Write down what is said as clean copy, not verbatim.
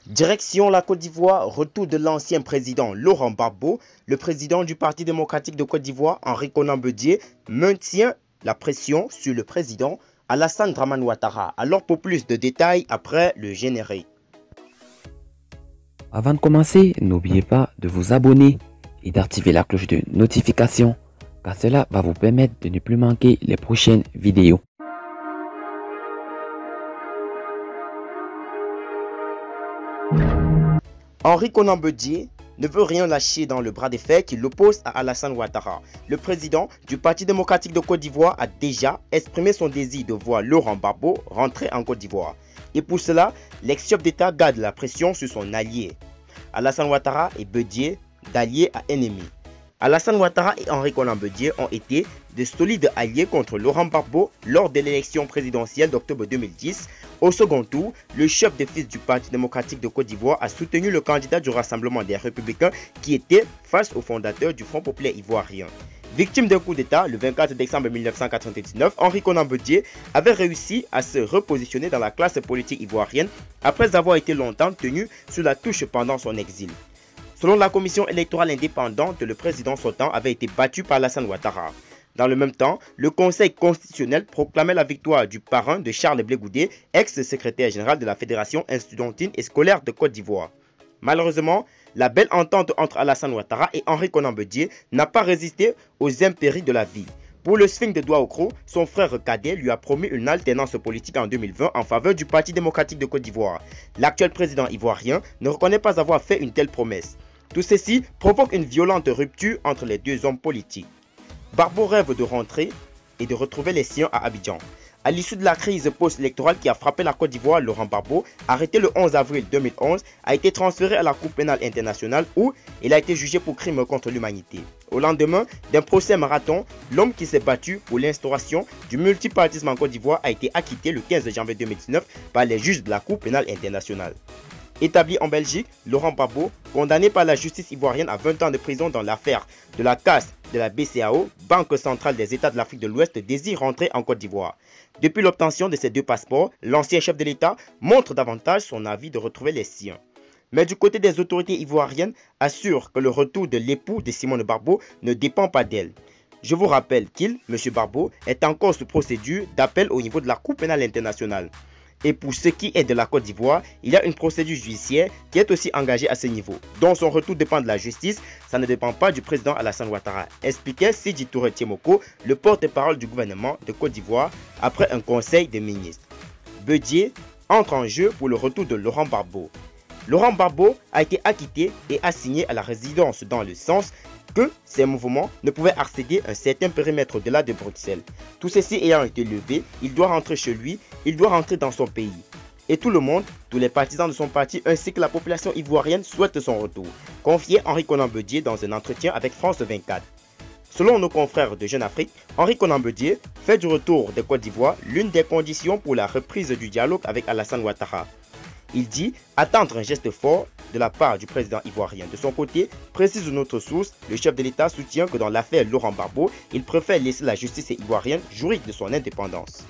Direction la Côte d'Ivoire, retour de l'ancien président Laurent Gbagbo. Le président du Parti démocratique de Côte d'Ivoire, Henri Konan Bédié, maintient la pression sur le président Alassane Dramane Ouattara. Alors pour plus de détails après le générique. Avant de commencer, n'oubliez pas de vous abonner et d'activer la cloche de notification car cela va vous permettre de ne plus manquer les prochaines vidéos. Henri Konan Bédié ne veut rien lâcher dans le bras de fer qui l'oppose à Alassane Ouattara. Le président du Parti démocratique de Côte d'Ivoire a déjà exprimé son désir de voir Laurent Gbagbo rentrer en Côte d'Ivoire. Et pour cela, l'ex-chef d'État garde la pression sur son allié. Alassane Ouattara et Bédié d'alliés à ennemis. Alassane Ouattara et Henri Konan Bédié ont été de solides alliés contre Laurent Gbagbo lors de l'élection présidentielle d'octobre 2010. Au second tour, le chef de file du Parti démocratique de Côte d'Ivoire a soutenu le candidat du Rassemblement des Républicains qui était face au fondateur du Front populaire ivoirien. Victime d'un coup d'État, le 24 décembre 1999, Henri Konan Bédié avait réussi à se repositionner dans la classe politique ivoirienne après avoir été longtemps tenu sous la touche pendant son exil. Selon la commission électorale indépendante, le président sortant avait été battu par Alassane Ouattara. Dans le même temps, le Conseil constitutionnel proclamait la victoire du parrain de Charles Blé Goudé, ex-secrétaire général de la Fédération estudiantine et scolaire de Côte d'Ivoire. Malheureusement, la belle entente entre Alassane Ouattara et Henri Konan Bédié n'a pas résisté aux impéries de la vie. Pour le swing de doigt au croc, son frère cadet lui a promis une alternance politique en 2020 en faveur du Parti démocratique de Côte d'Ivoire. L'actuel président ivoirien ne reconnaît pas avoir fait une telle promesse. Tout ceci provoque une violente rupture entre les deux hommes politiques. Gbagbo rêve de rentrer et de retrouver les siens à Abidjan. À l'issue de la crise post-électorale qui a frappé la Côte d'Ivoire, Laurent Gbagbo, arrêté le 11 avril 2011, a été transféré à la Cour pénale internationale où il a été jugé pour crime contre l'humanité. Au lendemain d'un procès marathon, l'homme qui s'est battu pour l'instauration du multipartisme en Côte d'Ivoire a été acquitté le 15 janvier 2019 par les juges de la Cour pénale internationale. Établi en Belgique, Laurent Gbagbo, condamné par la justice ivoirienne à 20 ans de prison dans l'affaire de la casse de la BCAO, Banque centrale des États de l'Afrique de l'Ouest, désire rentrer en Côte d'Ivoire. Depuis l'obtention de ces deux passeports, l'ancien chef de l'État montre davantage son avis de retrouver les siens. Mais du côté des autorités ivoiriennes, assure que le retour de l'époux de Simone Gbagbo ne dépend pas d'elle. Je vous rappelle qu'il, M. Gbagbo, est encore sous procédure d'appel au niveau de la Cour pénale internationale. Et pour ce qui est de la Côte d'Ivoire, il y a une procédure judiciaire qui est aussi engagée à ce niveau. Dont son retour dépend de la justice, ça ne dépend pas du président Alassane Ouattara, expliquait Sidi Touré Tiemoko, le porte-parole du gouvernement de Côte d'Ivoire, après un conseil des ministres. Bédié entre en jeu pour le retour de Laurent Gbagbo. Laurent Gbagbo a été acquitté et assigné à la résidence dans le sens que ces mouvements ne pouvaient accéder à un certain périmètre au-delà de Bruxelles. Tout ceci ayant été levé, il doit rentrer chez lui, il doit rentrer dans son pays. Et tout le monde, tous les partisans de son parti ainsi que la population ivoirienne souhaitent son retour, confiait Henri Konan Bédié dans un entretien avec France 24. Selon nos confrères de Jeune Afrique, Henri Konan Bédié fait du retour de Côte d'Ivoire l'une des conditions pour la reprise du dialogue avec Alassane Ouattara. Il dit attendre un geste fort de la part du président ivoirien. De son côté, précise notre source, le chef de l'État soutient que dans l'affaire Laurent Gbagbo, il préfère laisser la justice ivoirienne jouir de son indépendance.